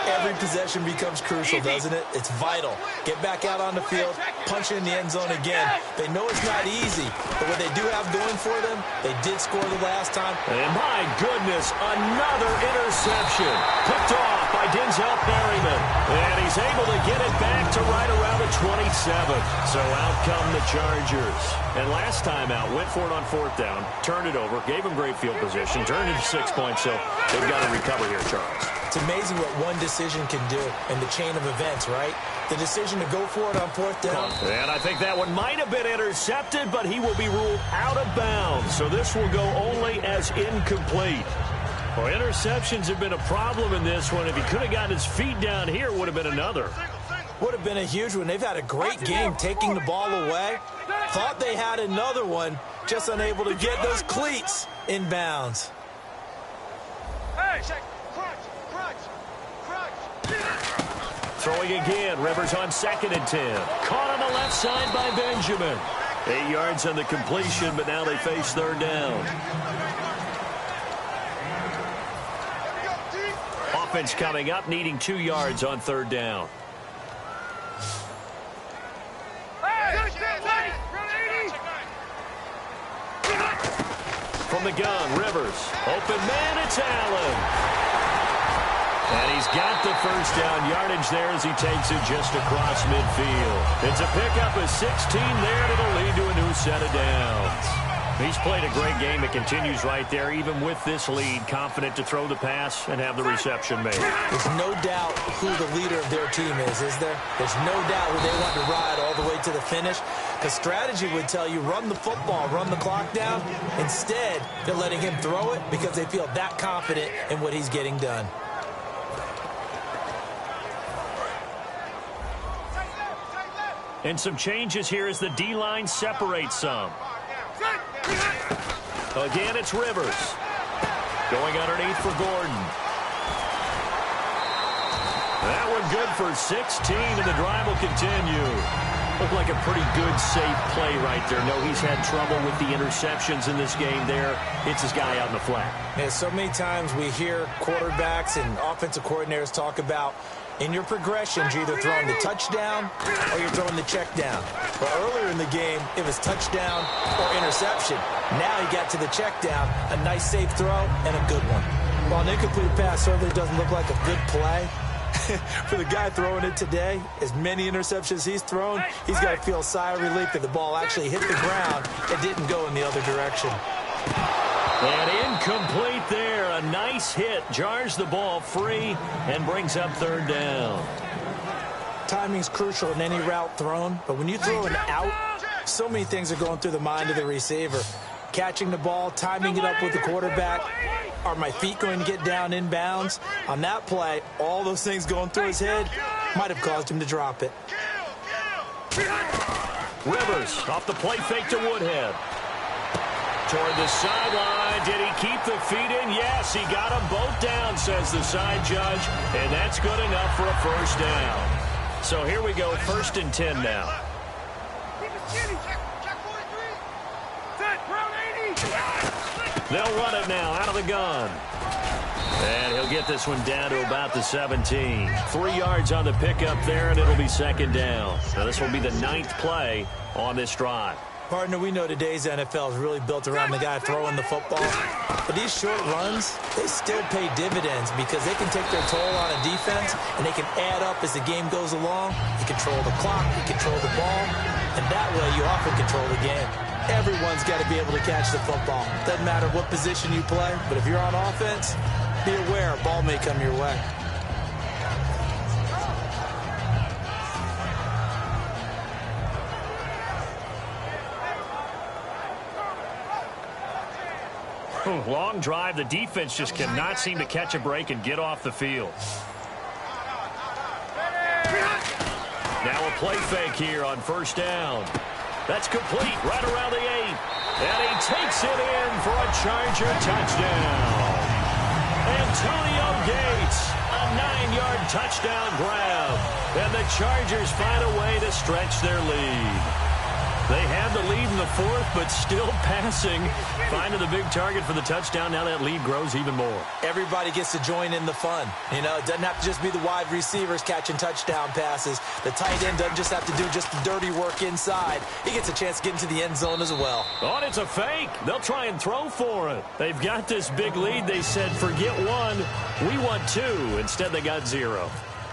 every possession becomes crucial, doesn't it? It's vital. Get back out on the field, punch in the end zone again. They know it's not easy, but what they do have going for them, they did score the last time. And my goodness, another interception. Picked off by Denzel Perryman. And he's able to get it back to right around the 27. So out come the Chargers. And last time out, went for it on fourth down, turned it over, gave him great field position, turned it to 6 points, so they've got to recover here, Charles. It's amazing what one decision can do in the chain of events, right? The decision to go for it on fourth down. And I think that one might have been intercepted, but he will be ruled out of bounds. So this will go only as incomplete. Well, interceptions have been a problem in this one. If he could have gotten his feet down here, it would have been another. Would have been a huge one. They've had a great game taking the ball away. Thought they had another one, just unable to get those cleats in bounds. Hey, crunch. Throwing again. Rivers on 2nd and 10. Caught on the left side by Benjamin. 8 yards on the completion, but now they face third down. Offense coming up, needing 2 yards on third down. From the gun, Rivers. Open man, it's Allen. And he's got the first down yardage there as he takes it just across midfield. It's a pickup of 16 there, and it'll lead to a new set of downs. He's played a great game. It continues right there, even with this lead, confident to throw the pass and have the reception made. There's no doubt who the leader of their team is there? There's no doubt who they want to ride all the way to the finish. Because strategy would tell you, run the football, run the clock down. Instead, they're letting him throw it because they feel that confident in what he's getting done. And some changes here as the D-line separates some. Again, it's Rivers. Going underneath for Gordon. That one good for 16, and the drive will continue. Looked like a pretty good, safe play right there. No, he's had trouble with the interceptions in this game there. Hits his guy out in the flat. Yeah, so many times we hear quarterbacks and offensive coordinators talk about in your progressions, you're either throwing the touchdown or you're throwing the check down. But earlier in the game, it was touchdown or interception. Now he got to the check down, a nice safe throw, and a good one. While an incomplete pass certainly doesn't look like a good play, for the guy throwing it today, as many interceptions he's thrown, he's got to feel a sigh of relief that the ball actually hit the ground and didn't go in the other direction. And incomplete there. A nice hit. Jars the ball free and brings up third down. Timing's crucial in any route thrown, but when you throw an out, so many things are going through the mind of the receiver. catching the ball, timing it up with the quarterback. Are my feet going to get down in bounds? On that play, all those things going through his head might have caused him to drop it. Rivers off the play fake to Woodhead. Toward the sideline. Did he keep the feet in? Yes, he got them both down, says the side judge. And that's good enough for a first down. So here we go, 1st and 10 now. They'll run it now out of the gun. And he'll get this one down to about the 17. 3 yards on the pickup there, and it'll be 2nd down. Now this will be the 9th play on this drive. Partner, we know today's NFL is really built around the guy throwing the football. But these short runs, they still pay dividends because they can take their toll on a defense, and they can add up as the game goes along. You control the clock, you control the ball, and that way you often control the game. Everyone's got to be able to catch the football. Doesn't matter what position you play, but if you're on offense, be aware a ball may come your way. Long drive. The defense just cannot seem to catch a break and get off the field. Now a play fake here on 1st down. That's complete right around the 8. And he takes it in for a Charger touchdown. Antonio Gates, a 9-yard touchdown grab. And the Chargers find a way to stretch their lead. They have the lead in the 4th, but still passing. Finding the big target for the touchdown. Now that lead grows even more. Everybody gets to join in the fun. You know, it doesn't have to just be the wide receivers catching touchdown passes. The tight end doesn't just have to do just the dirty work inside. He gets a chance to get into the end zone as well. Oh, and it's a fake. They'll try and throw for it. They've got this big lead. They said, forget 1. We want 2. Instead, they got 0.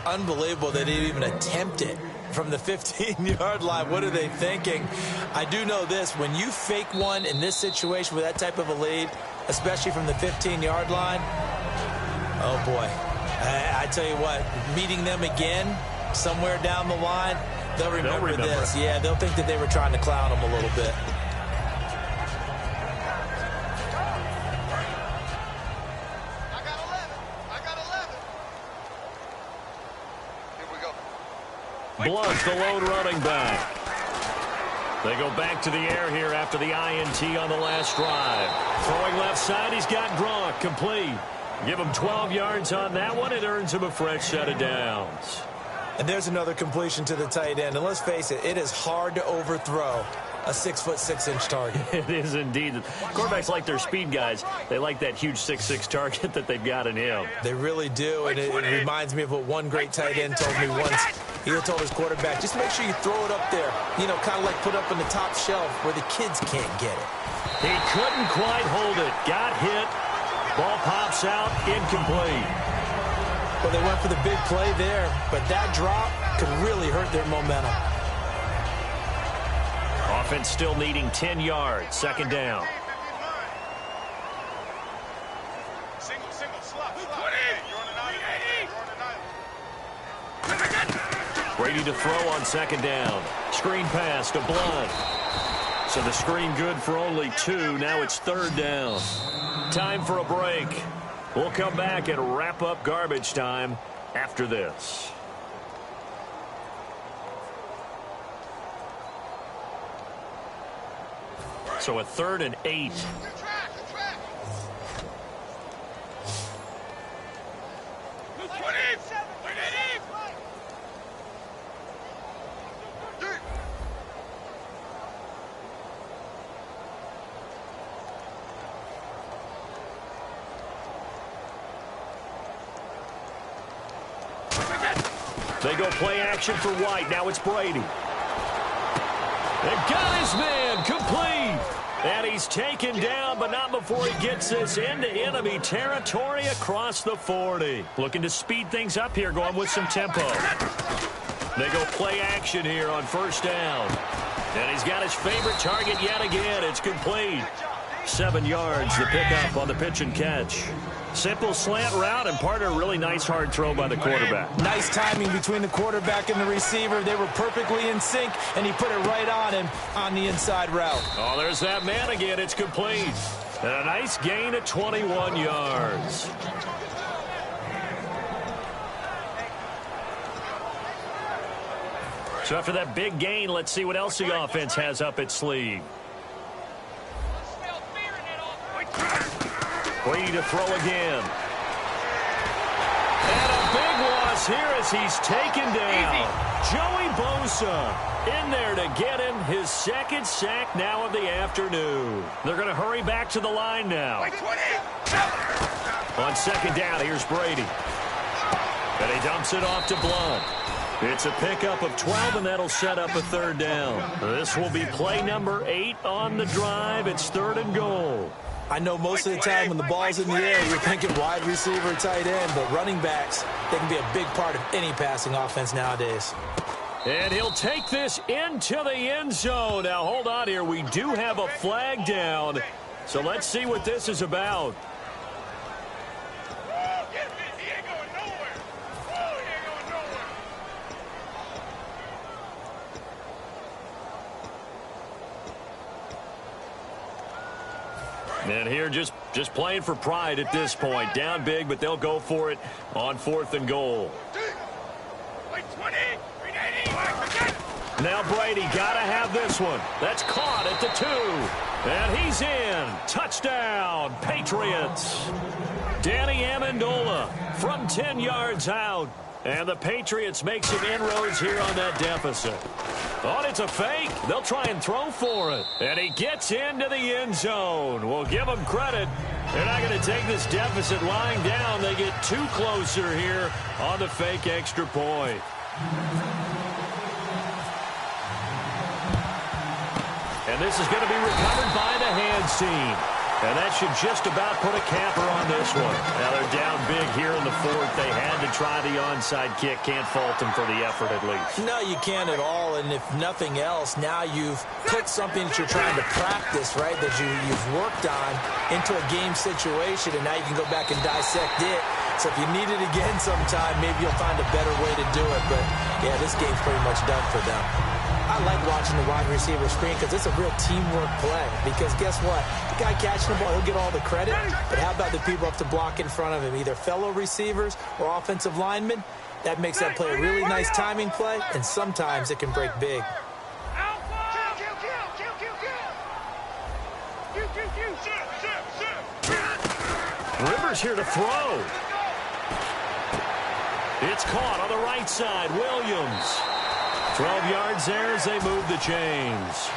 Unbelievable they didn't even attempt it from the 15-yard line. What are they thinking? I do know this. When you fake one in this situation with that type of a lead, especially from the 15-yard line, oh, boy. I tell you what, meeting them again somewhere down the line, they'll remember this. Yeah, they'll think that they were trying to clown them a little bit. Blunt, the lone running back. They go back to the air here after the INT on the last drive. Throwing left side, he's got Gronk, complete. Give him 12 yards on that one. It earns him a fresh set of downs. And there's another completion to the tight end. And let's face it, it is hard to overthrow a 6'6" target. It is indeed. Quarterbacks like their speed guys. They like that huge 6'6" target that they've got in him. They really do. And it reminds me of what one great tight end told me once. He told his quarterback, just make sure you throw it up there. You know, kind of like put up on the top shelf where the kids can't get it. He couldn't quite hold it. Got hit. Ball pops out. Incomplete. Well, they went for the big play there, but that drop could really hurt their momentum. Offense still needing 10 yards. 2nd down. Brady to throw on 2nd down. Screen pass to Blunt. So the screen good for only 2. Now it's 3rd down. Time for a break. We'll come back and wrap up garbage time after this. So a 3rd and 8. They go play action for White. Now it's Brady. They've got his man complete. And he's taken down, but not before he gets this into enemy territory across the 40. Looking to speed things up here, going with some tempo. They go play action here on 1st down. And he's got his favorite target yet again. It's complete. 7 yards, the pickup on the pitch and catch. Simple slant route and part of a really nice hard throw by the quarterback. Nice timing between the quarterback and the receiver. They were perfectly in sync, and he put it right on him on the inside route. Oh, there's that man again. It's complete. And a nice gain of 21 yards. So after that big gain, let's see what else the offense has up its sleeve. Brady to throw again. And a big loss here as he's taken down. Joey Bosa in there to get him his second sack now of the afternoon. They're going to hurry back to the line now. On second down, here's Brady. And he dumps it off to Blunt. It's a pickup of 12, and that'll set up a third down. This will be play number 8 on the drive. It's 3rd and goal. I know most of the time when the ball's in the air, you're thinking wide receiver, tight end, but running backs, they can be a big part of any passing offense nowadays. And he'll take this into the end zone. Now, hold on here. We do have a flag down, so let's see what this is about. And here just playing for pride at this point. Down big, but they'll go for it on 4th and goal. Now Brady got to have this one. That's caught at the 2. And he's in. Touchdown, Patriots. Danny Amendola from 10 yards out. And the Patriots make some inroads here on that deficit. Oh, it's a fake. They'll try and throw for it. And he gets into the end zone. We'll give them credit. They're not going to take this deficit lying down. They get 2 closer here on the fake extra point. And this is going to be recovered by the hands team. And that should just about put a capper on this one. Now they're down big here in the 4th. They had to try the onside kick. Can't fault them for the effort at least. No, you can't at all. And if nothing else, now you've put something that you're trying to practice, right, that you've worked on into a game situation, and now you can go back and dissect it. So if you need it again sometime, maybe you'll find a better way to do it. But, yeah, this game's pretty much done for them. I like watching the wide receiver screen because it's a real teamwork play. Because guess what? The guy catching the ball, he'll get all the credit. But how about the people up to block in front of him, either fellow receivers or offensive linemen? That makes that play a really nice timing play, and sometimes it can break big. Rivers here to throw. It's caught on the right side. Williams. 12 yards there as they move the chains.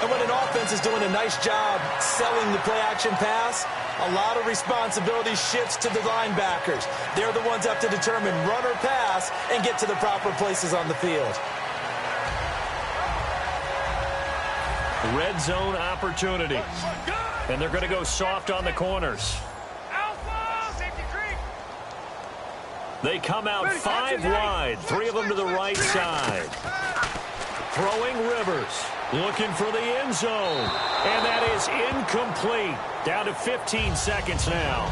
And when an offense is doing a nice job selling the play-action pass, a lot of responsibility shifts to the linebackers. They're the ones that have to determine run or pass and get to the proper places on the field. Red zone opportunity. And they're going to go soft on the corners. They come out 5 wide, 3 of them to the right side. Throwing Rivers, looking for the end zone. And that is incomplete. Down to 15 seconds now.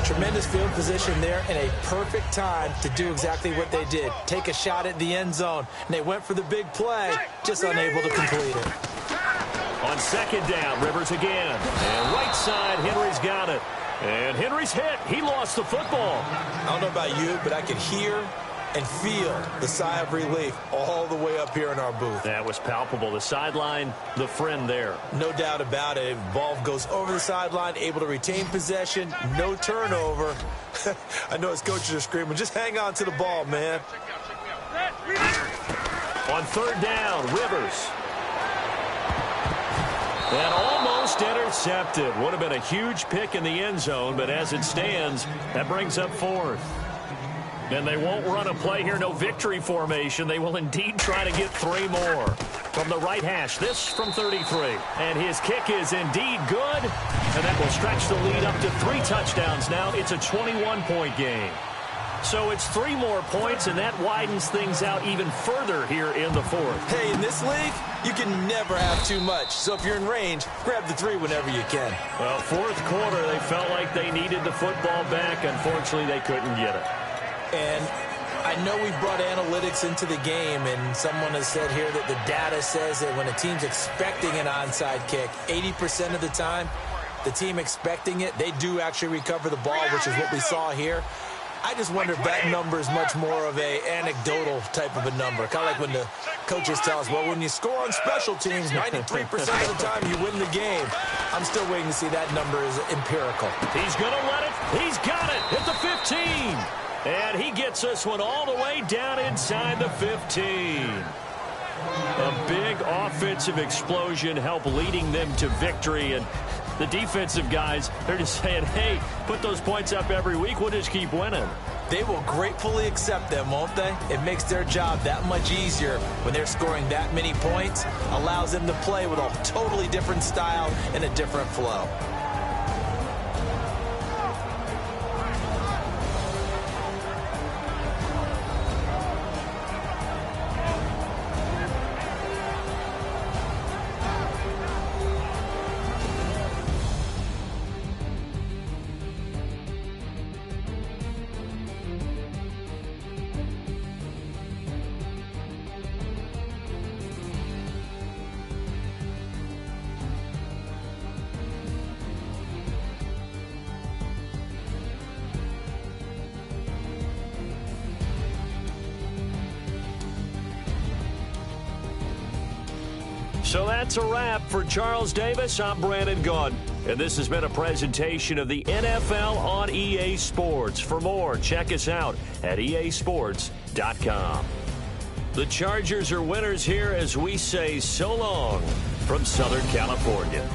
Tremendous field position there and a perfect time to do exactly what they did. Take a shot at the end zone. And they went for the big play, just unable to complete it. On second down, Rivers again. And right side, Henry's got it. And Henry's hit. He lost the football. I don't know about you, but I could hear and feel the sigh of relief all the way up here in our booth. That was palpable. The sideline, the friend there. No doubt about it. Ball goes over the sideline, able to retain possession, no turnover. I know his coaches are screaming, just hang on to the ball, man. On third down, Rivers. And almost intercepted. Would have been a huge pick in the end zone, but as it stands, that brings up 4th. And they won't run a play here, no victory formation. They will indeed try to get 3 more. From the right hash, this from 33. And his kick is indeed good. And that will stretch the lead up to 3 touchdowns now. It's a 21-point game. So it's 3 more points, and that widens things out even further here in the fourth. Hey, in this league, you can never have too much. So if you're in range, grab the 3 whenever you can. Well, fourth quarter, they felt like they needed the football back. Unfortunately, they couldn't get it. And I know we brought analytics into the game, and someone has said here that the data says that when a team's expecting an onside kick, 80% of the time, the team expecting it, they do actually recover the ball, which is what we saw here. I just wonder if that number is much more of a anecdotal type of a number. Kind of like when the coaches tell us, well, when you score on special teams, 93% of the time you win the game. I'm still waiting to see that number is empirical. He's going to let it. He's got it at the 15. And he gets this one all the way down inside the 15. A big offensive explosion helped leading them to victory. And the defensive guys, they're just saying, hey, put those points up every week. We'll just keep winning. They will gratefully accept them, won't they? It makes their job that much easier when they're scoring that many points. Allows them to play with a totally different style and a different flow. So that's a wrap for Charles Davis. I'm Brandon Gaudin, and this has been a presentation of the NFL on EA Sports. For more, check us out at easports.com. The Chargers are winners here as we say so long from Southern California.